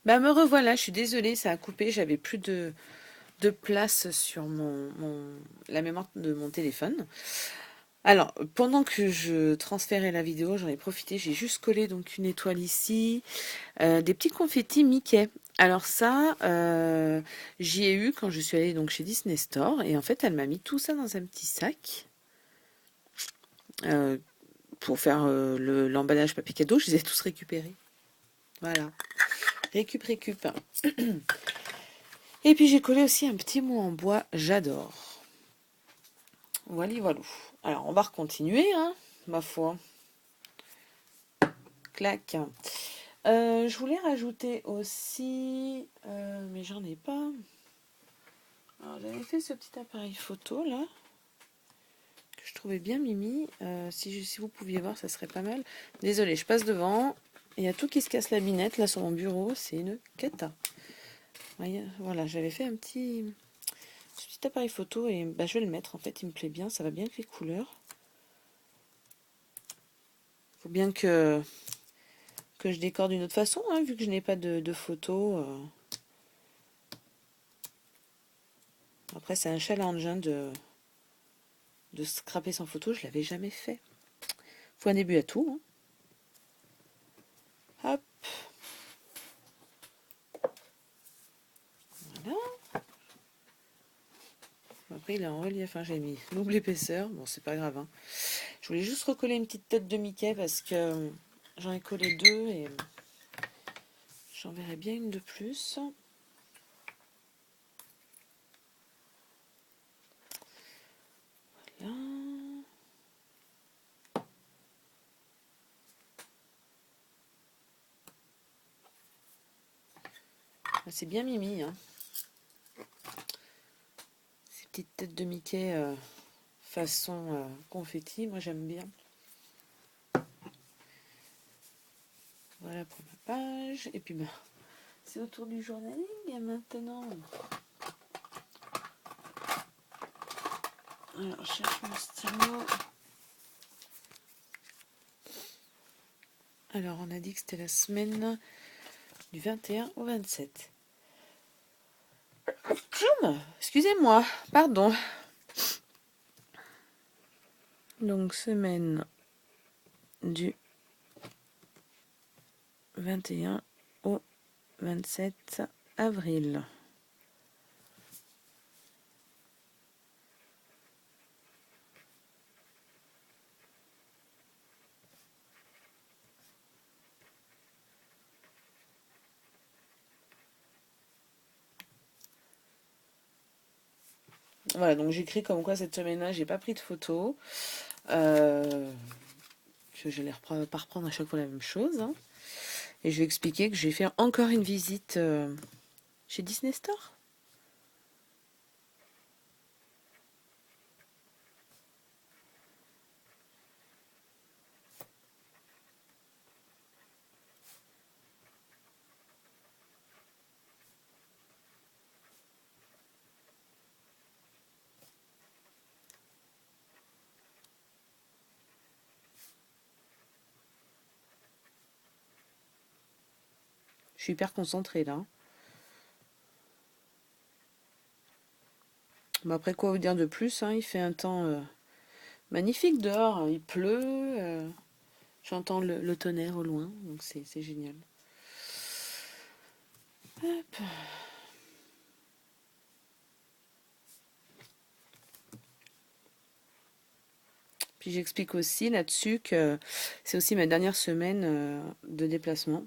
Bah me revoilà, je suis désolée, ça a coupé, j'avais plus de place sur la mémoire de mon téléphone. Alors, pendant que je transférais la vidéo, j'en ai profité, j'ai juste collé donc une étoile ici, des petits confettis Mickey. Alors ça, j'y ai eu quand je suis allée donc chez Disney Store, et en fait elle m'a mis tout ça dans un petit sac euh, pour faire l'emballage papier cadeau, je les ai tous récupérés. Voilà, récup. Et puis j'ai collé aussi un petit mot en bois, j'adore. Voilà. Alors on va continuer, hein, ma foi. Clac. Je voulais rajouter aussi, mais j'en ai pas. Alors j'avais fait ce petit appareil photo là, que je trouvais bien mimi. Si vous pouviez voir, ça serait pas mal. Désolée, je passe devant. Il y a tout qui se casse la binette là sur mon bureau, c'est une cata. Voilà, j'avais fait ce petit appareil photo et bah, je vais le mettre en fait, il me plaît bien, ça va bien avec les couleurs. Faut bien que je décore d'une autre façon, hein, vu que je n'ai pas de photos. Après, c'est un challenge hein, de scraper sans photo, je l'avais jamais fait. Faut un début à tout. Hein. Hop, voilà. Après, il est en relief, hein, j'ai mis double épaisseur. Bon, c'est pas grave. Hein. Je voulais juste recoller une petite tête de Mickey parce que j'en ai collé deux et j'en verrai bien une de plus. Voilà. C'est bien mimi. Hein. Ces petites têtes de Mickey façon confetti, moi j'aime bien. Voilà pour ma page. Et puis ben, c'est au tour du journaling et maintenant. Alors je cherche mon stylo. Alors on a dit que c'était la semaine du 21 au 27. Excusez-moi, pardon. Donc semaine du 21 au 27 avril. Voilà, donc j'écris comme quoi cette semaine-là, j'ai pas pris de photos. Je vais pas reprendre à chaque fois la même chose. Hein. Et je vais expliquer que j'ai fait encore une visite chez Disney Store. Je suis hyper concentrée là. Bon, après, quoi vous dire de plus hein, il fait un temps magnifique dehors. Hein. Il pleut. J'entends le tonnerre au loin. Donc c'est génial. Hop. Puis j'explique aussi là-dessus que c'est aussi ma dernière semaine de déplacement.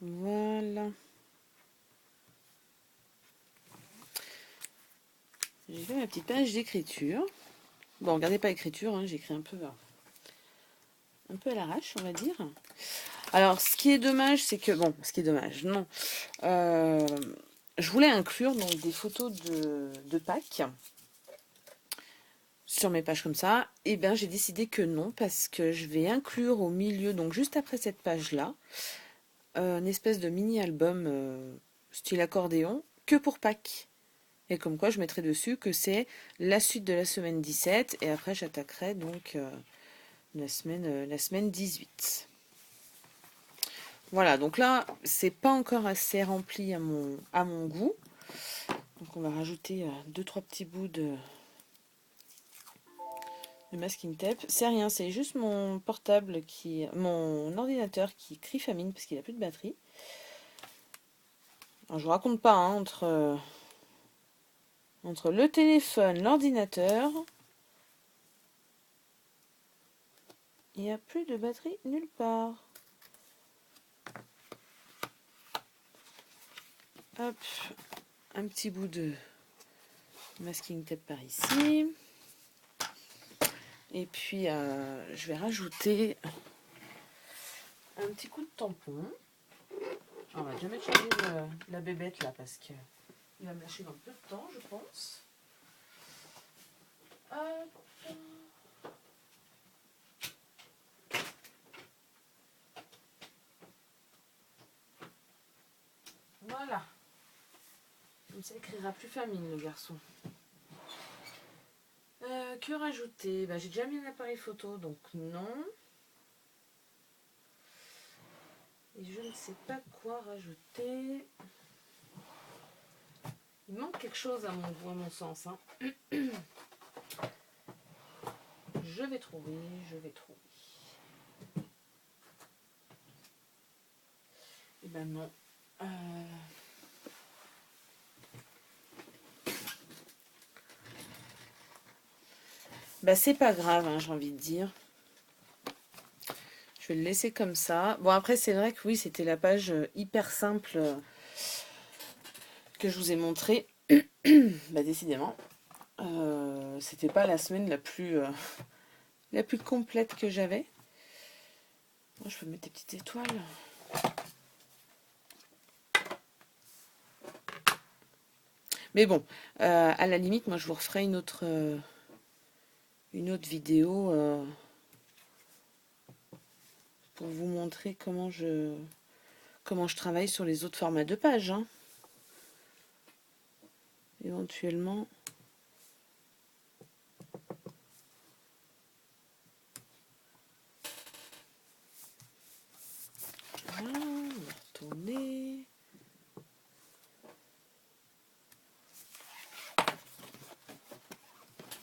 Voilà. J'ai fait ma petite page d'écriture. Bon, regardez pas l'écriture, hein, j'écris un peu à l'arrache, on va dire. Alors, ce qui est dommage, c'est que... Bon, ce qui est dommage, non. Euh, je voulais inclure donc des photos de Pâques sur mes pages comme ça. Et bien j'ai décidé que non, parce que je vais inclure au milieu, donc juste après cette page-là, une espèce de mini-album style accordéon, que pour Pâques. Et comme quoi je mettrai dessus que c'est la suite de la semaine 17 et après j'attaquerai donc la semaine 18. Voilà, donc là c'est pas encore assez rempli à mon goût. Donc on va rajouter 2-3 petits bouts de masking tape. C'est rien, c'est juste mon portable mon ordinateur qui crie famine parce qu'il a plus de batterie. Alors, je vous raconte pas, hein, entre le téléphone, l'ordinateur, il n'y a plus de batterie nulle part. Hop, un petit bout de masking tape par ici. Et puis, je vais rajouter un petit coup de tampon. On va déjà mettre la bébête là parce qu'il va me lâcher dans peu de temps, je pense. Hop. Voilà. Comme ça, il criera plus famine, le garçon. Que rajouter? J'ai déjà mis un appareil photo, donc non. Et je ne sais pas quoi rajouter. Il manque quelque chose à mon goût, à mon sens. Hein. Je vais trouver. Et ben non. C'est pas grave, hein, j'ai envie de dire. Je vais le laisser comme ça. Bon, après, c'est vrai que oui, c'était la page hyper simple que je vous ai montrée. Décidément. C'était pas la semaine la plus complète que j'avais. Moi, je peux mettre des petites étoiles. Mais bon, à la limite, moi, je vous referai une autre vidéo pour vous montrer comment je travaille sur les autres formats de pages. Hein. Éventuellement. Voilà, on va retourner.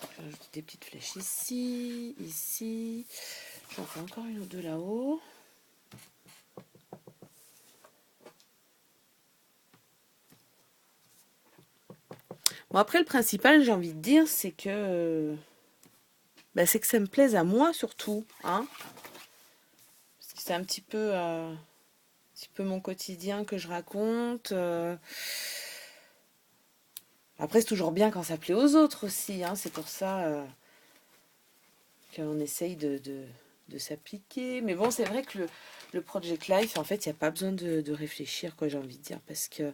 Je vais rajouter des petites flèches ici, ici. J'en fais encore une ou deux là-haut. Bon, après, le principal, j'ai envie de dire, c'est que ça me plaise à moi surtout. Hein, parce que c'est un petit peu mon quotidien que je raconte. Après, c'est toujours bien quand ça plaît aux autres aussi. Hein, c'est pour ça qu'on essaye de s'appliquer. Mais bon, c'est vrai que le Project Life, en fait, il n'y a pas besoin de réfléchir, quoi, j'ai envie de dire. Parce que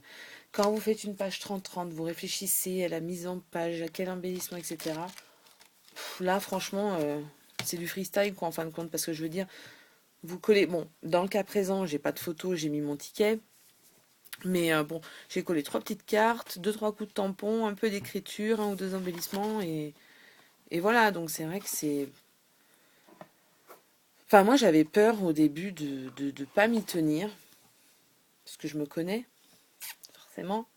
quand vous faites une page 30-30, vous réfléchissez à la mise en page, à quel embellissement, etc. Là, franchement, c'est du freestyle, quoi, en fin de compte. Parce que je veux dire, vous collez... Bon, dans le cas présent, j'ai pas de photo, j'ai mis mon ticket. Mais bon, j'ai collé 3 petites cartes, 2-3 coups de tampon, un peu d'écriture, 1 ou 2 embellissements. Et voilà, donc c'est vrai que c'est... Enfin, moi, j'avais peur au début de pas m'y tenir. Parce que je me connais, forcément.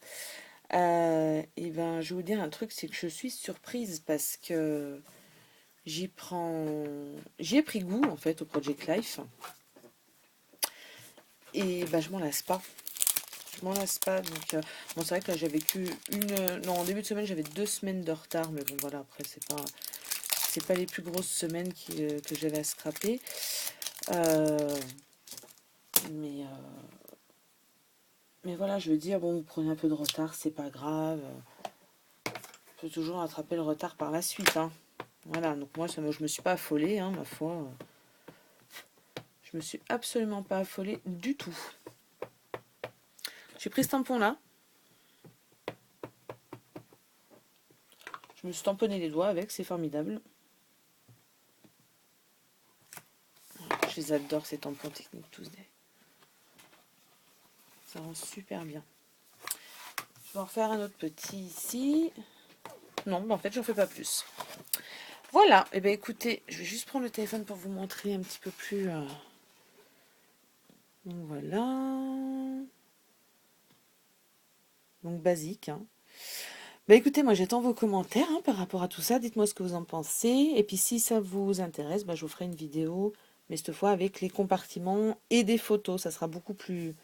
Je vais vous dire un truc, c'est que je suis surprise parce que j'y ai pris goût, en fait, au Project Life. Et je m'en lasse pas. Je m'en lasse pas. Donc, bon, c'est vrai que là, j'avais non, en début de semaine, j'avais 2 semaines de retard. Mais bon, voilà, après, c'est pas les plus grosses semaines que j'avais à scraper. Mais voilà, je veux dire, bon, vous prenez un peu de retard, c'est pas grave. On peut toujours rattraper le retard par la suite. Hein. Voilà, donc moi, je me suis pas affolée, hein, ma foi. Je me suis absolument pas affolée du tout. J'ai pris ce tampon là. Je me suis tamponné les doigts avec, c'est formidable. Je les adore ces tampons Technique Tuesday. Ça rend super bien. Je vais en refaire un autre petit ici. Non, en fait, j'en fais pas plus. Voilà, et bien écoutez, je vais juste prendre le téléphone pour vous montrer un petit peu plus. Donc voilà. Donc basique. Hein. Bah écoutez, moi j'attends vos commentaires hein, par rapport à tout ça. Dites-moi ce que vous en pensez. Et puis si ça vous intéresse, bah, je vous ferai une vidéo, mais cette fois avec les compartiments et des photos. Ça sera beaucoup plus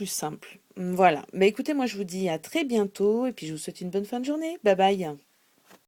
simple. Voilà. Bah écoutez, moi je vous dis à très bientôt et puis je vous souhaite une bonne fin de journée. Bye bye.